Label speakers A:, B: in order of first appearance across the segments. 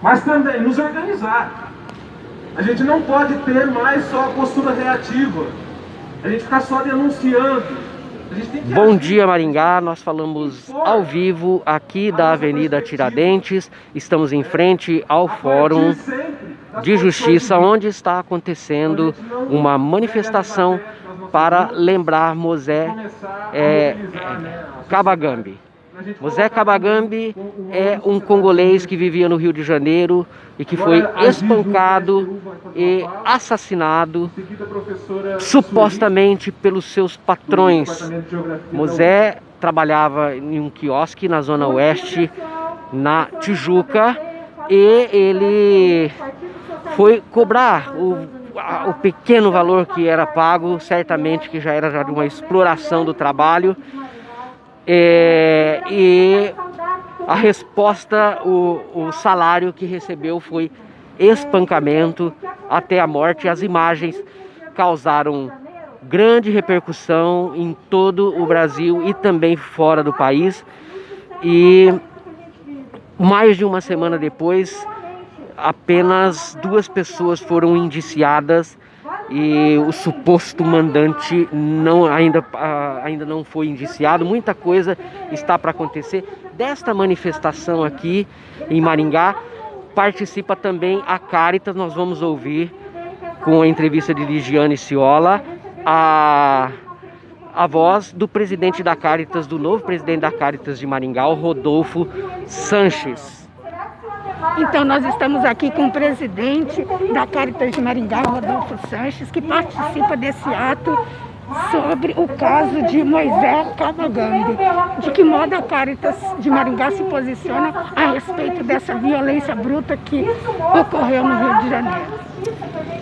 A: mas também nos organizar. A gente não pode ter mais só a postura reativa, a gente ficar só denunciando.
B: Bom dia, Maringá. Nós falamos ao vivo aqui da Avenida Tiradentes. Estamos em frente ao Fórum de Justiça, onde está acontecendo uma manifestação para lembrar Mosé Kabagambe. Mosé Kabagambe é um congolês que vivia no Rio de Janeiro e que foi espancado e assassinado supostamente pelos seus patrões. Mosé trabalhava em um quiosque na Zona Oeste, na Tijuca, e ele foi cobrar o pequeno valor que era pago, certamente que já era de uma exploração do trabalho. E a resposta, o salário que recebeu foi espancamento até a morte. As imagens causaram grande repercussão em todo o Brasil e também fora do país. E mais de uma semana depois, apenas 2 pessoas foram indiciadas e o suposto mandante ainda não foi indiciado. Muita coisa está para acontecer. Desta manifestação aqui em Maringá participa também a Caritas. Nós vamos ouvir com a entrevista de Ligiane Ciola a voz do presidente da Caritas, do novo presidente da Caritas de Maringá, o Rodolfo Sanches.
C: Então nós estamos aqui com o presidente da Caritas de Maringá, Rodolfo Sanches, que participa desse ato sobre o caso de Mosé Kabagambe. De que modo a Caritas de Maringá se posiciona a respeito dessa violência bruta que ocorreu no Rio de Janeiro?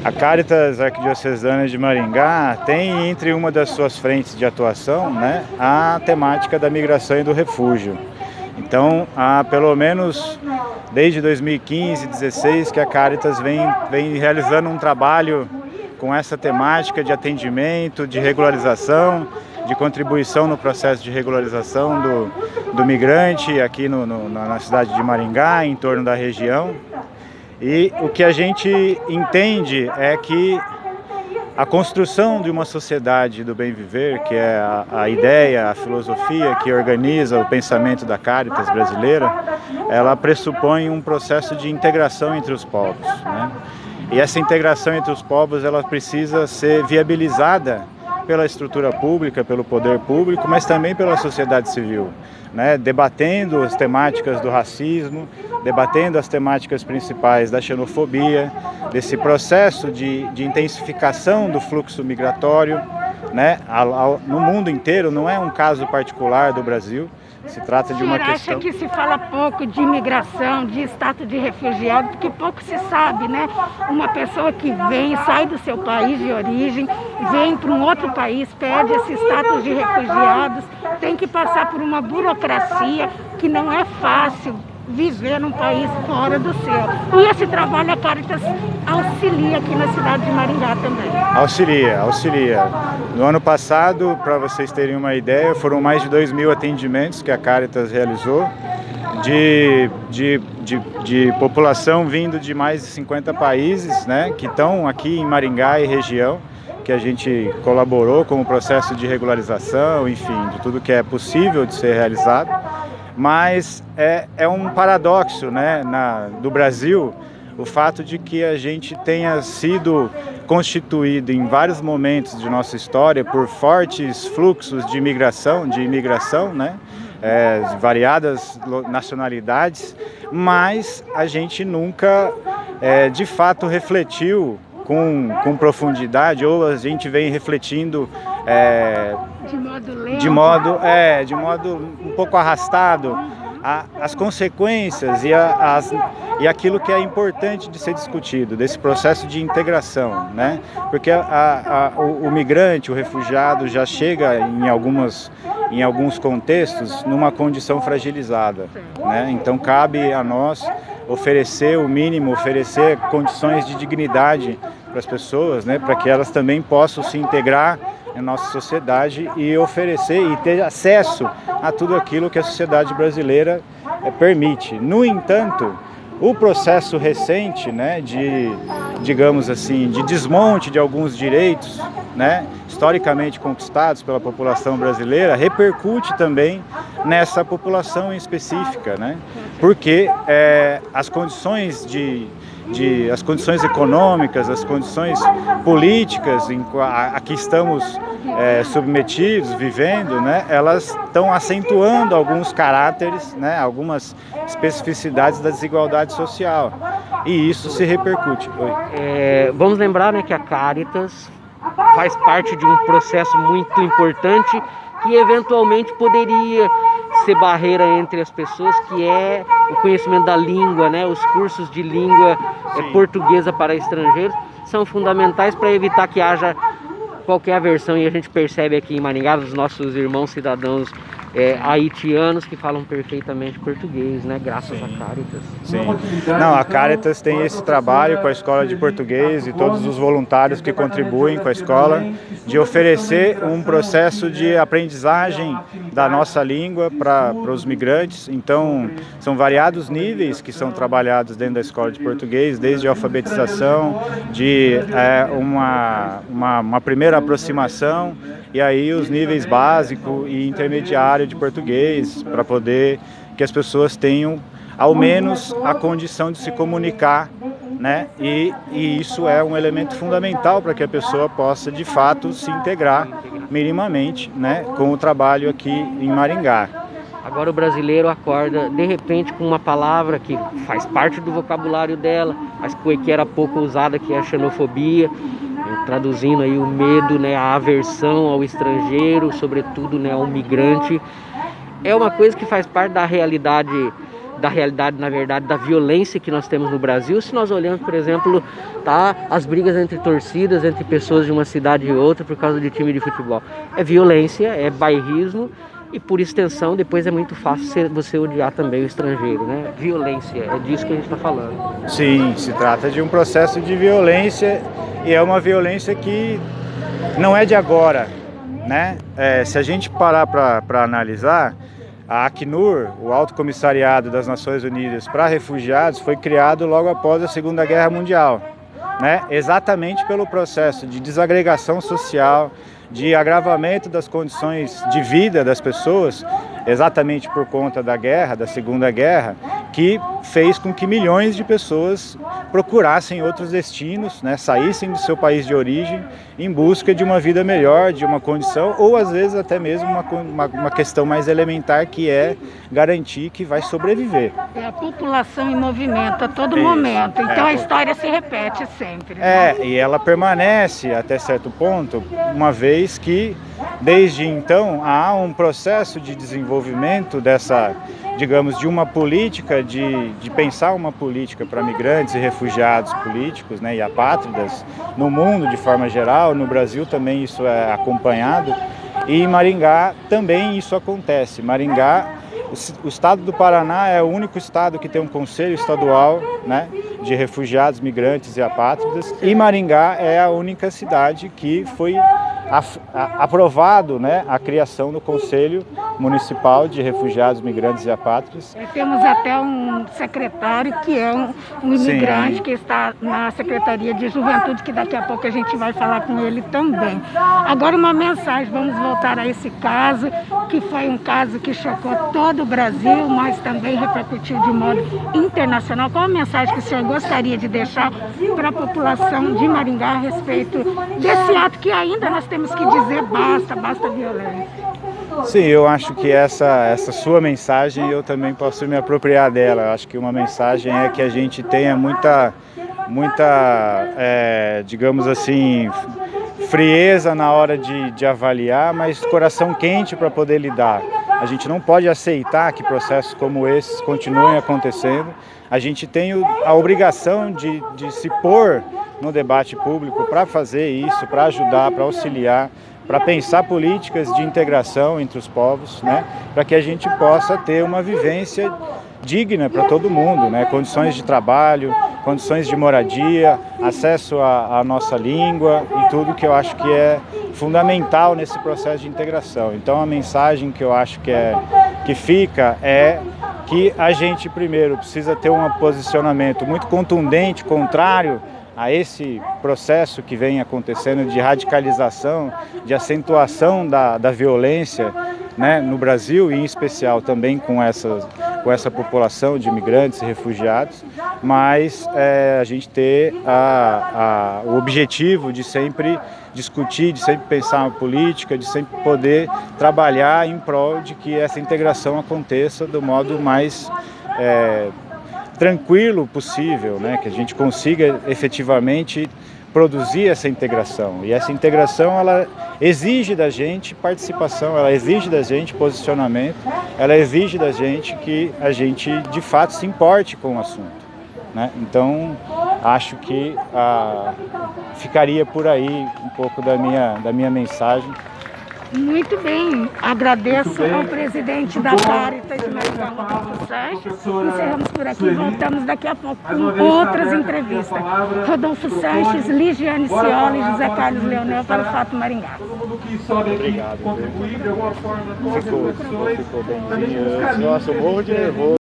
D: A Caritas Arquidiocesana de Maringá tem entre uma das suas frentes de atuação, a temática da migração e do refúgio. Então, há pelo menos desde 2015, 2016, que a Caritas vem realizando um trabalho com essa temática de atendimento, de regularização, de contribuição no processo de regularização do migrante aqui na cidade de Maringá, em torno da região. E o que a gente entende é que a construção de uma sociedade do bem viver, que é a ideia, a filosofia que organiza o pensamento da Caritas brasileira, ela pressupõe um processo de integração entre os povos, E essa integração entre os povos, ela precisa ser viabilizada pela estrutura pública, pelo poder público, mas também pela sociedade civil, debatendo as temáticas do racismo, debatendo as temáticas principais da xenofobia, desse processo de intensificação do fluxo migratório, no mundo inteiro. Não é um caso particular do Brasil, se trata de uma questão...
C: acha que se fala pouco de imigração, de status de refugiado, porque pouco se sabe, Uma pessoa que vem, sai do seu país de origem, vem para um outro país, pede esse status de refugiados, tem que passar por uma burocracia que não é fácil viver num país fora do seu. E esse trabalho a Caritas auxilia aqui na cidade de Maringá também.
D: Auxilia. No ano passado, para vocês terem uma ideia, foram mais de 2.000 atendimentos que a Caritas realizou, de população vindo de mais de 50 países, que estão aqui em Maringá e região, que a gente colaborou com o processo de regularização, enfim, de tudo que é possível de ser realizado. Mas é um paradoxo, do Brasil, o fato de que a gente tenha sido constituído em vários momentos de nossa história por fortes fluxos de imigração, de variadas nacionalidades, mas a gente nunca, de fato, refletiu com profundidade, ou a gente vem refletindo
C: de modo lento,
D: de modo um pouco arrastado, as consequências e aquilo que é importante de ser discutido, desse processo de integração, Porque o migrante, o refugiado já chega em alguns contextos numa condição fragilizada, Então cabe a nós oferecer o mínimo, oferecer condições de dignidade para as pessoas, para que elas também possam se integrar na nossa sociedade e oferecer e ter acesso a tudo aquilo que a sociedade brasileira permite. No entanto, o processo recente, né, digamos assim, de desmonte de alguns direitos, né, historicamente conquistados pela população brasileira, repercute também nessa população em específica, né, porque as condições as condições econômicas, as condições políticas a que estamos submetidos, vivendo, né, elas estão acentuando alguns caráteres, né, algumas especificidades da desigualdade social, e isso se repercute.
B: Vamos lembrar, né, que a Caritas faz parte de um processo muito importante que eventualmente poderia ser barreira entre as pessoas, que é o conhecimento da língua, né? Os cursos de língua portuguesa para estrangeiros são fundamentais para evitar que haja qualquer aversão, e a gente percebe aqui em Maringá os nossos irmãos cidadãos haitianos que falam perfeitamente português, né? Graças à Caritas.
D: Sim. Não, a Caritas tem esse trabalho com a escola de português e todos os voluntários que contribuem com a escola, de oferecer um processo de aprendizagem da nossa língua para os migrantes. Então, são variados níveis que são trabalhados dentro da escola de português, desde a alfabetização, de uma primeira aproximação, e aí os níveis básico e intermediário de português, para poder que as pessoas tenham ao menos a condição de se comunicar, né? E isso é um elemento fundamental para que a pessoa possa de fato se integrar minimamente, né, com o trabalho aqui em Maringá.
B: Agora o brasileiro acorda de repente com uma palavra que faz parte do vocabulário dela, mas que era pouco usada, que é a xenofobia, traduzindo aí o medo, né, a aversão ao estrangeiro, sobretudo, né, ao migrante. É uma coisa que faz parte da realidade, na verdade, da violência que nós temos no Brasil. Se nós olhamos, por exemplo, as brigas entre torcidas, entre pessoas de uma cidade e outra por causa de time de futebol. É violência, é bairrismo, e por extensão depois é muito fácil você odiar também o estrangeiro, né? Violência, é disso que a gente está falando.
D: Sim, se trata de um processo de violência, e é uma violência que não é de agora, né? Se a gente parar para analisar, a Acnur, o Alto Comissariado das Nações Unidas para Refugiados, foi criado logo após a Segunda Guerra Mundial, né? Exatamente pelo processo de desagregação social, de agravamento das condições de vida das pessoas, exatamente por conta da guerra, da Segunda Guerra, que fez com que milhões de pessoas procurassem outros destinos, né, saíssem do seu país de origem em busca de uma vida melhor, de uma condição, ou às vezes até mesmo uma questão mais elementar, que é garantir que vai sobreviver.
C: É a população em movimento a todo momento, então a história se repete sempre. Né?
D: E ela permanece até certo ponto, uma vez que desde então há um processo de desenvolvimento dessa, digamos, de uma política, de pensar uma política para migrantes e refugiados políticos, né, e apátridas no mundo de forma geral. No Brasil também isso é acompanhado, e em Maringá também isso acontece. Maringá, o estado do Paraná é o único estado que tem um conselho estadual, né, de refugiados, migrantes e apátridas, e Maringá é a única cidade que foi aprovado, né, a criação do Conselho Municipal de Refugiados, Migrantes e Apátridas.
C: Temos até um secretário que é um imigrante que está na Secretaria de Juventude, que daqui a pouco a gente vai falar com ele também. Agora uma mensagem, vamos voltar a esse caso, que foi um caso que chocou todo o Brasil, mas também repercutiu de modo internacional. Qual a mensagem que o senhor gostaria de deixar para a população de Maringá a respeito desse ato que ainda nós temos que dizer basta violência?
D: Sim, eu acho que essa sua mensagem eu também posso me apropriar dela. Eu acho que uma mensagem é que a gente tenha muita digamos assim, frieza na hora de avaliar, mas coração quente para poder lidar. A gente não pode aceitar que processos como esses continuem acontecendo. A gente tem a obrigação de se pôr no debate público para fazer isso, para ajudar, para auxiliar, para pensar políticas de integração entre os povos, né? Para que a gente possa ter uma vivência digna para todo mundo, né? Condições de trabalho, condições de moradia, acesso à nossa língua e tudo que eu acho que é fundamental nesse processo de integração. Então a mensagem que eu acho que fica é que a gente primeiro precisa ter um posicionamento muito contundente, contrário a esse processo que vem acontecendo de radicalização, de acentuação da violência, né, no Brasil, e em especial também com essa população de imigrantes e refugiados, mas a gente ter o objetivo de sempre discutir, de sempre pensar na política, de sempre poder trabalhar em prol de que essa integração aconteça do modo mais tranquilo possível, né? Que a gente consiga efetivamente produzir essa integração. E essa integração, ela exige da gente participação, ela exige da gente posicionamento, ela exige da gente que a gente de fato se importe com o assunto, né? Então, acho que ficaria por aí um pouco da minha mensagem.
C: Muito bem, agradeço ao presidente da Caritas de Maringá, Rodolfo Sanches. Encerramos por aqui, voltamos daqui a pouco com outras entrevistas. Rodolfo Sanches, Ligiane Ciola e José Carlos Leonel para o Fato Maringá.
A: Todo mundo que sobe aqui contribuir de alguma forma com as reflexões.
D: Ficou bem. Nossa, eu morro de nervoso.